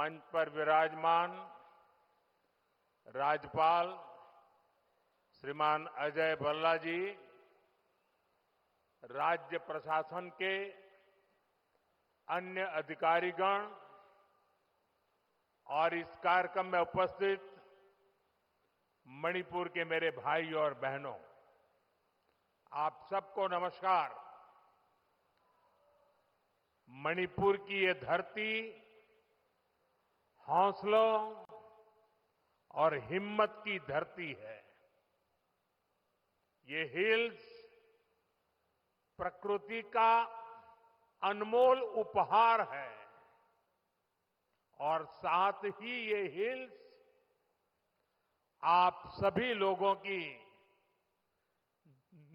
मंच पर विराजमान राज्यपाल श्रीमान अजय भल्ला जी, राज्य प्रशासन के अन्य अधिकारीगण और इस कार्यक्रम में उपस्थित मणिपुर के मेरे भाई और बहनों, आप सबको नमस्कार। मणिपुर की ये धरती हौसलों और हिम्मत की धरती है। ये हिल्स प्रकृति का अनमोल उपहार है और साथ ही ये हिल्स आप सभी लोगों की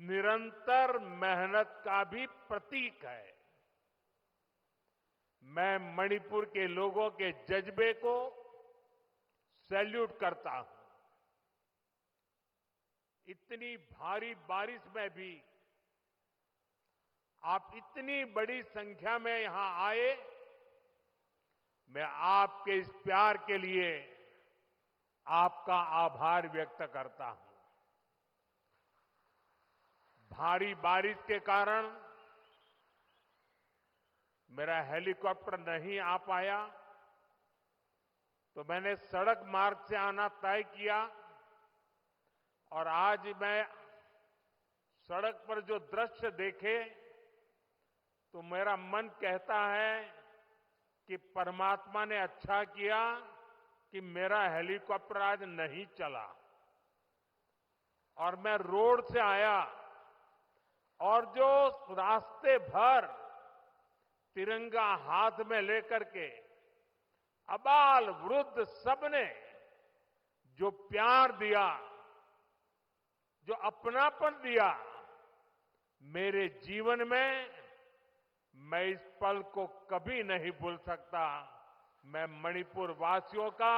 निरंतर मेहनत का भी प्रतीक है। मैं मणिपुर के लोगों के जज्बे को सैल्यूट करता हूं। इतनी भारी बारिश में भी आप इतनी बड़ी संख्या में यहां आए, मैं आपके इस प्यार के लिए आपका आभार व्यक्त करता हूं। भारी बारिश के कारण मेरा हेलीकॉप्टर नहीं आ पाया, तो मैंने सड़क मार्ग से आना तय किया और आज मैं सड़क पर जो दृश्य देखे तो मेरा मन कहता है कि परमात्मा ने अच्छा किया कि मेरा हेलीकॉप्टर आज नहीं चला और मैं रोड से आया और जो रास्ते भर तिरंगा हाथ में लेकर के अबाल वृद्ध सबने जो प्यार दिया, जो अपनापन दिया, मेरे जीवन में मैं इस पल को कभी नहीं भूल सकता। मैं मणिपुर वासियों का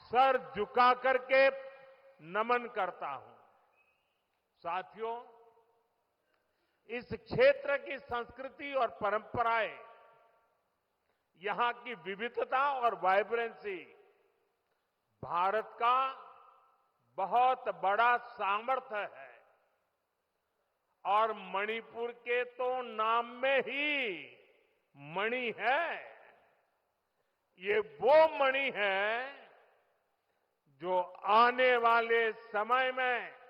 सर झुका करके नमन करता हूं। साथियों, इस क्षेत्र की संस्कृति और परंपराएं, यहां की विविधता और वाइब्रेंसी भारत का बहुत बड़ा सामर्थ्य है और मणिपुर के तो नाम में ही मणि है। ये वो मणि है जो आने वाले समय में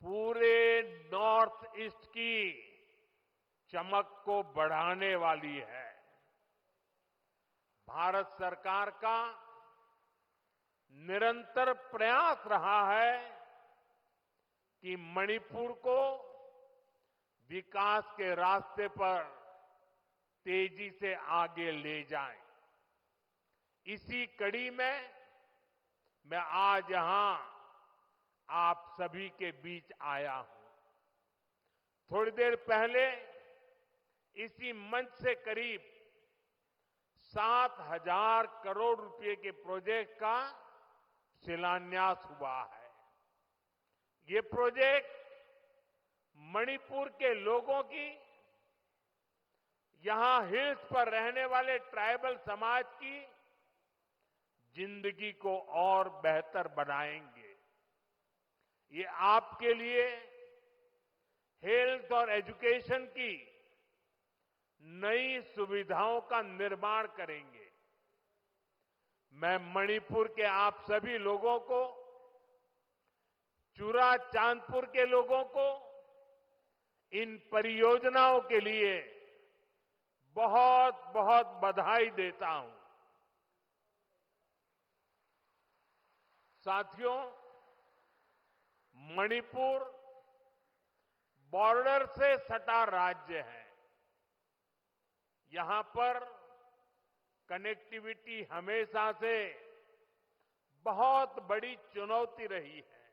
पूरे नॉर्थ ईस्ट की चमक को बढ़ाने वाली है। भारत सरकार का निरंतर प्रयास रहा है कि मणिपुर को विकास के रास्ते पर तेजी से आगे ले जाएं। इसी कड़ी में मैं आज यहां आप सभी के बीच आया हूं। थोड़ी देर पहले इसी मंच से करीब 7,000 करोड़ रुपए के प्रोजेक्ट का शिलान्यास हुआ है। ये प्रोजेक्ट मणिपुर के लोगों की, यहां हिल्स पर रहने वाले ट्राइबल समाज की जिंदगी को और बेहतर बनाएंगे। ये आपके लिए हेल्थ और एजुकेशन की नई सुविधाओं का निर्माण करेंगे। मैं मणिपुर के आप सभी लोगों को, चुरा चांदपुर के लोगों को इन परियोजनाओं के लिए बहुत बहुत बधाई देता हूं। साथियों, मणिपुर बॉर्डर से सटा राज्य है। यहां पर कनेक्टिविटी हमेशा से बहुत बड़ी चुनौती रही है।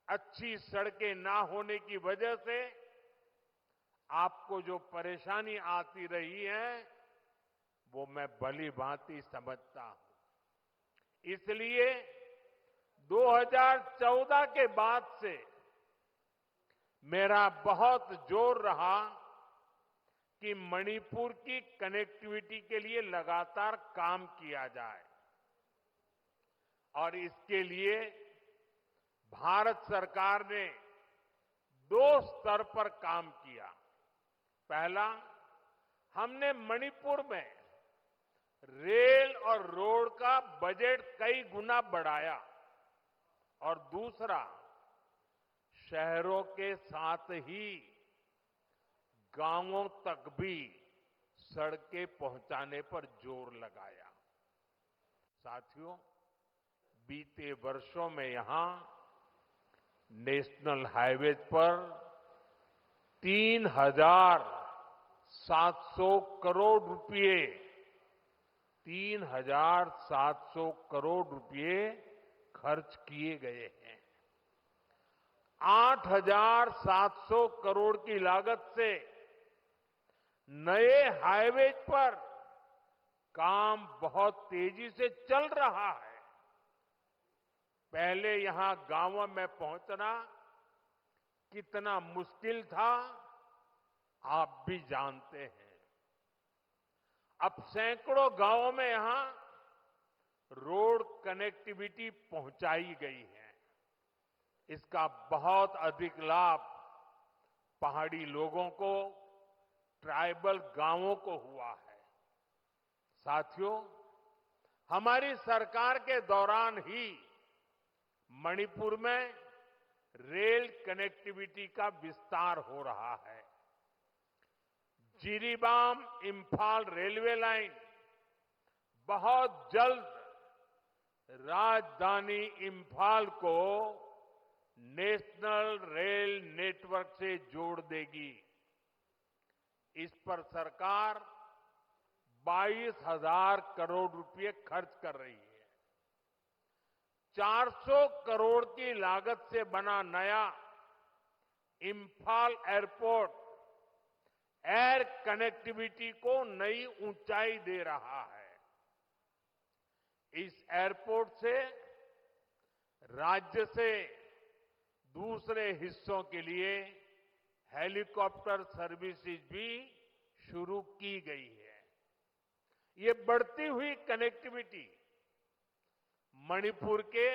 अच्छी सड़कें ना होने की वजह से आपको जो परेशानी आती रही है, वो मैं भली भांति समझता हूं। इसलिए 2014 के बाद से मेरा बहुत जोर रहा कि मणिपुर की कनेक्टिविटी के लिए लगातार काम किया जाए और इसके लिए भारत सरकार ने 2 स्तर पर काम किया। पहला, हमने मणिपुर में रेल और रोड का बजट कई गुना बढ़ाया और दूसरा, शहरों के साथ ही गांवों तक भी सड़कें पहुंचाने पर जोर लगाया। साथियों, बीते वर्षों में यहां नेशनल हाईवेज पर 3,700 करोड़ रुपए 3,700 करोड़ रुपए खर्च किए गए हैं। 8,700 करोड़ की लागत से नए हाईवे पर काम बहुत तेजी से चल रहा है। पहले यहां गांवों में पहुंचना कितना मुश्किल था, आप भी जानते हैं। अब सैकड़ों गांवों में यहां रोड कनेक्टिविटी पहुंचाई गई है। इसका बहुत अधिक लाभ पहाड़ी लोगों को, ट्राइबल गांवों को हुआ है। साथियों, हमारी सरकार के दौरान ही मणिपुर में रेल कनेक्टिविटी का विस्तार हो रहा है। जिरीबाम इंफाल रेलवे लाइन बहुत जल्द राजधानी इंफाल को नेशनल रेल नेटवर्क से जोड़ देगी। इस पर सरकार 22,000 करोड़ रुपए खर्च कर रही है। 400 करोड़ की लागत से बना नया इंफाल एयरपोर्ट एयर कनेक्टिविटी को नई ऊंचाई दे रहा है। इस एयरपोर्ट से राज्य से दूसरे हिस्सों के लिए हेलीकॉप्टर सर्विसेज भी शुरू की गई है। ये बढ़ती हुई कनेक्टिविटी मणिपुर के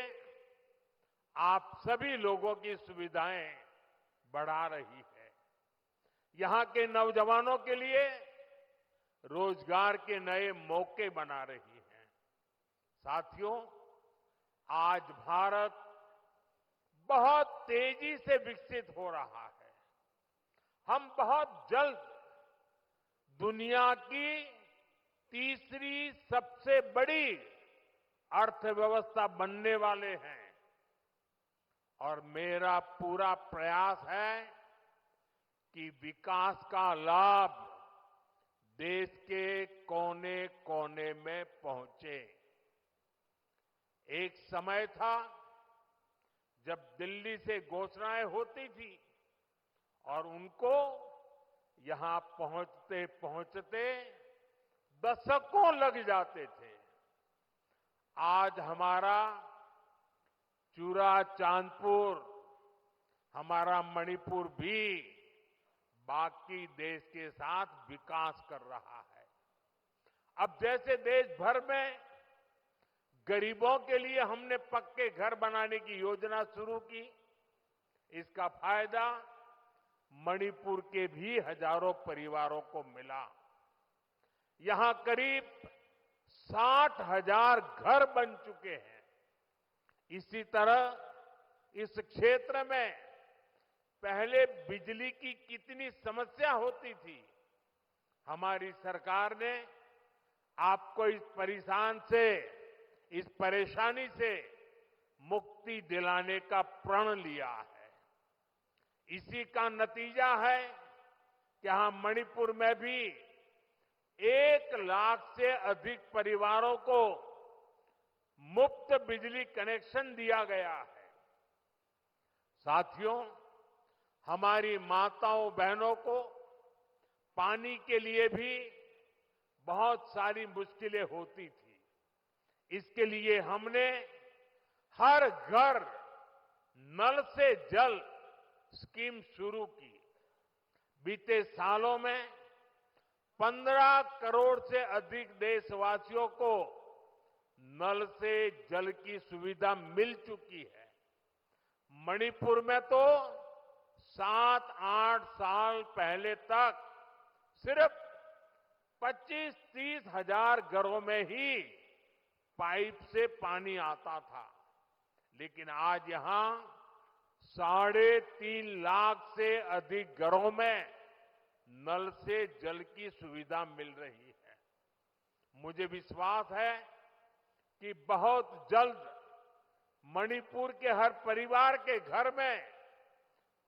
आप सभी लोगों की सुविधाएं बढ़ा रही है। यहां के नौजवानों के लिए रोजगार के नए मौके बना रही है। साथियों, आज भारत बहुत तेजी से विकसित हो रहा है। हम बहुत जल्द दुनिया की तीसरी सबसे बड़ी अर्थव्यवस्था बनने वाले हैं और मेरा पूरा प्रयास है कि विकास का लाभ देश के कोने कोने में पहुंचे। एक समय था जब दिल्ली से घोषणाएं होती थी और उनको यहां पहुंचते पहुंचते दशकों लग जाते थे। आज हमारा चूरा चांदपुर, हमारा मणिपुर भी बाकी देश के साथ विकास कर रहा है। अब जैसे देश भर में गरीबों के लिए हमने पक्के घर बनाने की योजना शुरू की, इसका फायदा मणिपुर के भी हजारों परिवारों को मिला। यहां करीब 60,000 घर बन चुके हैं। इसी तरह इस क्षेत्र में पहले बिजली की कितनी समस्या होती थी। हमारी सरकार ने आपको इस परेशानी से मुक्ति दिलाने का प्रण लिया है। इसी का नतीजा है कि यहां मणिपुर में भी 1 लाख से अधिक परिवारों को मुफ्त बिजली कनेक्शन दिया गया है। साथियों, हमारी माताओं बहनों को पानी के लिए भी बहुत सारी मुश्किलें होती थी। इसके लिए हमने हर घर नल से जल स्कीम शुरू की। बीते सालों में 15 करोड़ से अधिक देशवासियों को नल से जल की सुविधा मिल चुकी है। मणिपुर में तो 7-8 साल पहले तक सिर्फ 25-30 हजार घरों में ही पाइप से पानी आता था, लेकिन आज यहां 3.5 लाख से अधिक घरों में नल से जल की सुविधा मिल रही है। मुझे विश्वास है कि बहुत जल्द मणिपुर के हर परिवार के घर में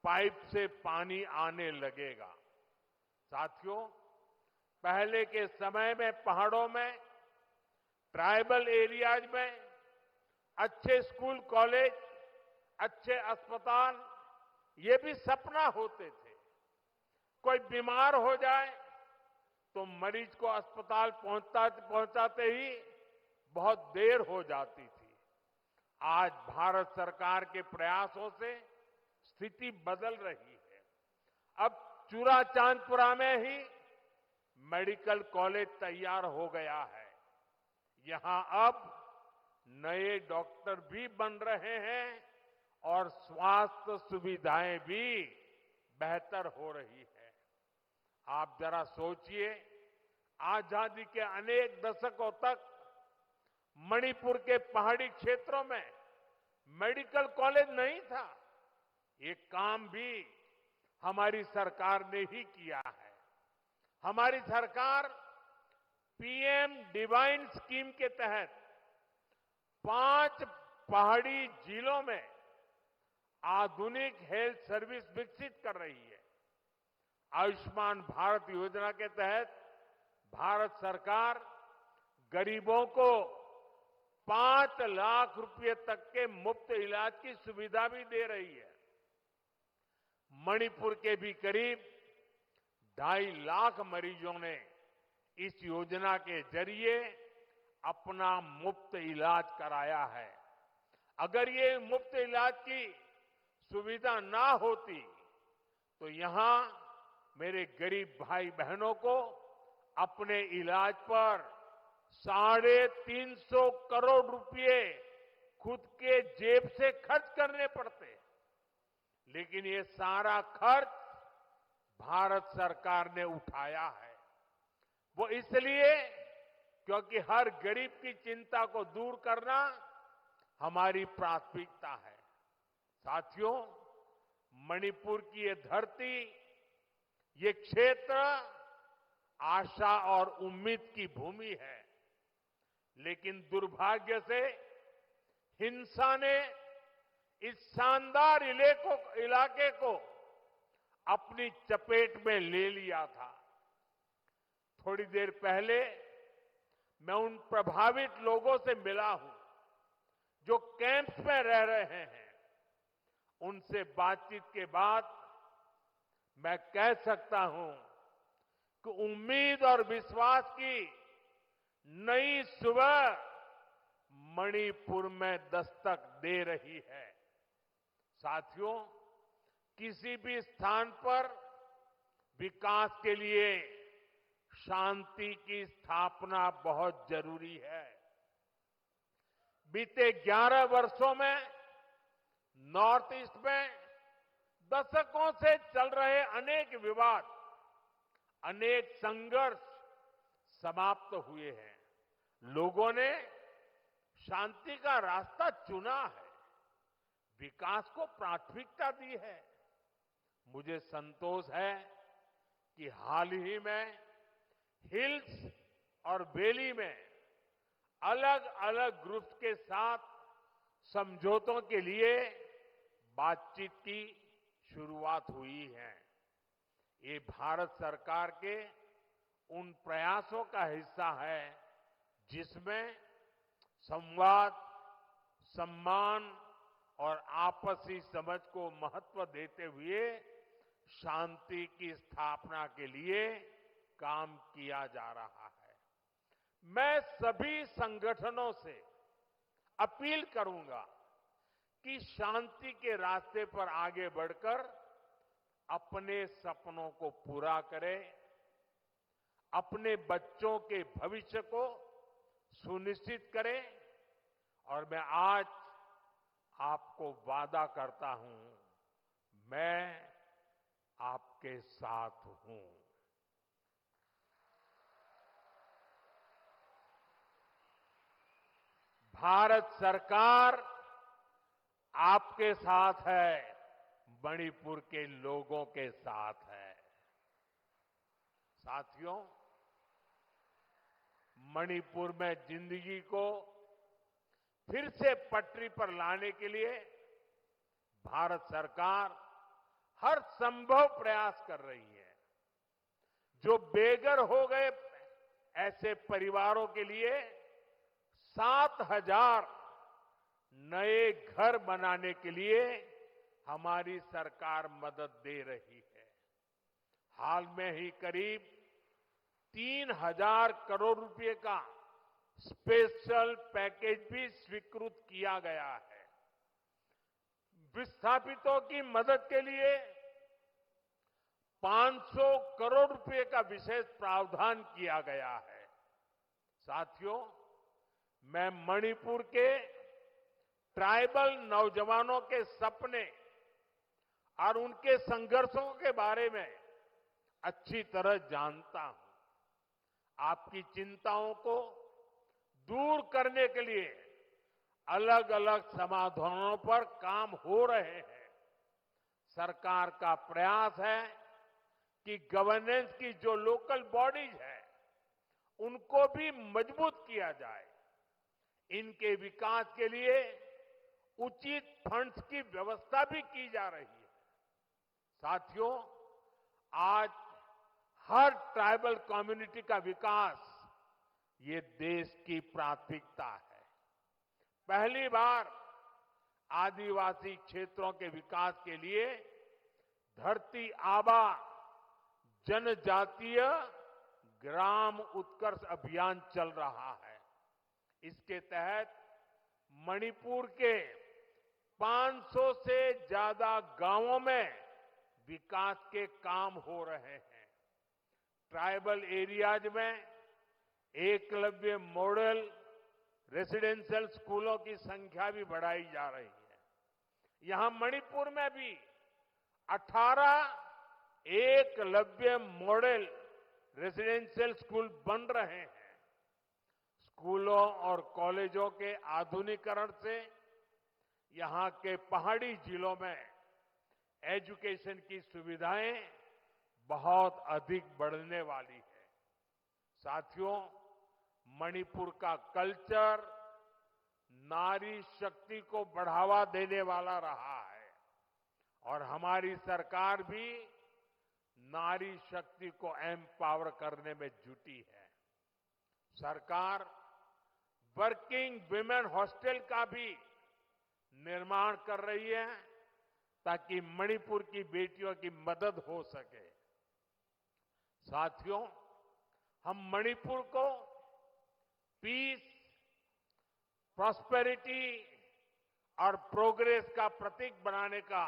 पाइप से पानी आने लगेगा। साथियों, पहले के समय में पहाड़ों में, ट्राइबल एरियाज में अच्छे स्कूल कॉलेज, अच्छे अस्पताल ये भी सपना होते थे। कोई बीमार हो जाए तो मरीज को अस्पताल पहुंचाते ही बहुत देर हो जाती थी। आज भारत सरकार के प्रयासों से स्थिति बदल रही है। अब चूराचांदपुरा में ही मेडिकल कॉलेज तैयार हो गया है। यहां अब नए डॉक्टर भी बन रहे हैं और स्वास्थ्य सुविधाएं भी बेहतर हो रही है। आप जरा सोचिए, आजादी के अनेक दशकों तक मणिपुर के पहाड़ी क्षेत्रों में मेडिकल कॉलेज नहीं था। ये काम भी हमारी सरकार ने ही किया है। हमारी सरकार पीएम डिवाइन स्कीम के तहत 5 पहाड़ी जिलों में आधुनिक हेल्थ सर्विस विकसित कर रही है। आयुष्मान भारत योजना के तहत भारत सरकार गरीबों को 5 लाख रुपए तक के मुफ्त इलाज की सुविधा भी दे रही है। मणिपुर के भी करीब 2.5 लाख मरीजों ने इस योजना के जरिए अपना मुफ्त इलाज कराया है। अगर ये मुफ्त इलाज की सुविधा ना होती तो यहां मेरे गरीब भाई बहनों को अपने इलाज पर 350 करोड़ रुपए खुद के जेब से खर्च करने पड़ते। लेकिन ये सारा खर्च भारत सरकार ने उठाया है। वो इसलिए क्योंकि हर गरीब की चिंता को दूर करना हमारी प्राथमिकता है। साथियों, मणिपुर की ये धरती, ये क्षेत्र आशा और उम्मीद की भूमि है। लेकिन दुर्भाग्य से हिंसा ने इस शानदार इलाके को अपनी चपेट में ले लिया था। थोड़ी देर पहले मैं उन प्रभावित लोगों से मिला हूं जो कैंप्स में रह रहे हैं। उनसे बातचीत के बाद मैं कह सकता हूं कि उम्मीद और विश्वास की नई सुबह मणिपुर में दस्तक दे रही है। साथियों, किसी भी स्थान पर विकास के लिए शांति की स्थापना बहुत जरूरी है। बीते 11 वर्षों में नॉर्थ ईस्ट में दशकों से चल रहे अनेक विवाद, अनेक संघर्ष समाप्त हुए हैं। लोगों ने शांति का रास्ता चुना है, विकास को प्राथमिकता दी है। मुझे संतोष है कि हाल ही में हिल्स और वैली में अलग अलग ग्रुप्स के साथ समझौतों के लिए बातचीत की शुरुआत हुई है। ये भारत सरकार के उन प्रयासों का हिस्सा है जिसमें संवाद, सम्मान और आपसी समझ को महत्व देते हुए शांति की स्थापना के लिए काम किया जा रहा है। मैं सभी संगठनों से अपील करूंगा कि शांति के रास्ते पर आगे बढ़कर अपने सपनों को पूरा करें, अपने बच्चों के भविष्य को सुनिश्चित करें। और मैं आज आपको वादा करता हूं, मैं आपके साथ हूं। भारत सरकार आपके साथ है, मणिपुर के लोगों के साथ है। साथियों, मणिपुर में जिंदगी को फिर से पटरी पर लाने के लिए भारत सरकार हर संभव प्रयास कर रही है। जो बेघर हो गए ऐसे परिवारों के लिए 7,000 नए घर बनाने के लिए हमारी सरकार मदद दे रही है। हाल में ही करीब 3,000 करोड़ रुपए का स्पेशल पैकेज भी स्वीकृत किया गया है। विस्थापितों की मदद के लिए 500 करोड़ रुपए का विशेष प्रावधान किया गया है। साथियों, मैं मणिपुर के ट्राइबल नौजवानों के सपने और उनके संघर्षों के बारे में अच्छी तरह जानता हूं। आपकी चिंताओं को दूर करने के लिए अलग अलग समाधानों पर काम हो रहे हैं। सरकार का प्रयास है कि गवर्नेंस की जो लोकल बॉडीज है उनको भी मजबूत किया जाए। इनके विकास के लिए उचित फंड्स की व्यवस्था भी की जा रही है। साथियों, आज हर ट्राइबल कम्युनिटी का विकास ये देश की प्राथमिकता है। पहली बार आदिवासी क्षेत्रों के विकास के लिए धरती आबा जनजातीय ग्राम उत्कर्ष अभियान चल रहा है। इसके तहत मणिपुर के 500 से ज्यादा गांवों में विकास के काम हो रहे हैं। ट्राइबल एरियाज में एकलव्य मॉडल रेसिडेंशियल स्कूलों की संख्या भी बढ़ाई जा रही है। यहां मणिपुर में भी 18 एकलव्य मॉडल रेसिडेंशियल स्कूल बन रहे हैं। स्कूलों और कॉलेजों के आधुनिकीकरण से यहां के पहाड़ी जिलों में एजुकेशन की सुविधाएं बहुत अधिक बढ़ने वाली है। साथियों, मणिपुर का कल्चर नारी शक्ति को बढ़ावा देने वाला रहा है और हमारी सरकार भी नारी शक्ति को एम्पावर करने में जुटी है। सरकार वर्किंग विमेन हॉस्टल का भी निर्माण कर रही है ताकि मणिपुर की बेटियों की मदद हो सके। साथियों, हम मणिपुर को पीस, प्रॉस्पेरिटी और प्रोग्रेस का प्रतीक बनाने का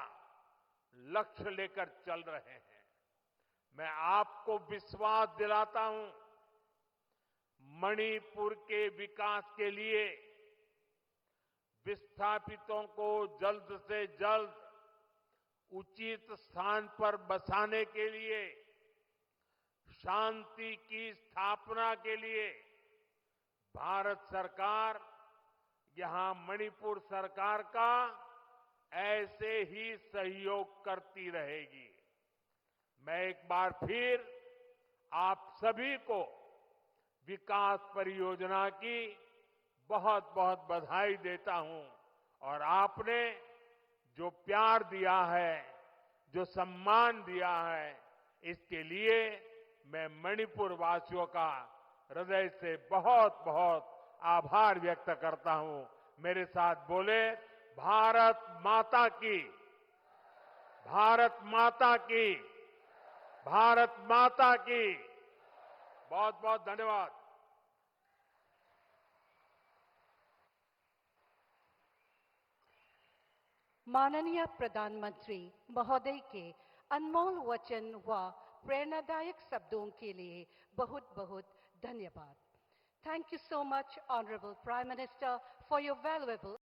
लक्ष्य लेकर चल रहे हैं। मैं आपको विश्वास दिलाता हूं, मणिपुर के विकास के लिए विस्थापितों को जल्द से जल्द उचित स्थान पर बसाने के लिए, शांति की स्थापना के लिए भारत सरकार यहां मणिपुर सरकार का ऐसे ही सहयोग करती रहेगी। मैं एक बार फिर आप सभी को विकास परियोजना की बहुत बहुत बधाई देता हूं और आपने जो प्यार दिया है, जो सम्मान दिया है, इसके लिए मैं मणिपुर वासियों का हृदय से बहुत बहुत आभार व्यक्त करता हूं। मेरे साथ बोले, भारत माता की, भारत माता की, भारत माता की। बहुत बहुत धन्यवाद। माननीय प्रधानमंत्री महोदय के अनमोल वचन व प्रेरणादायक शब्दों के लिए बहुत बहुत धन्यवाद. Thank you so much, Honorable Prime Minister, for your valuable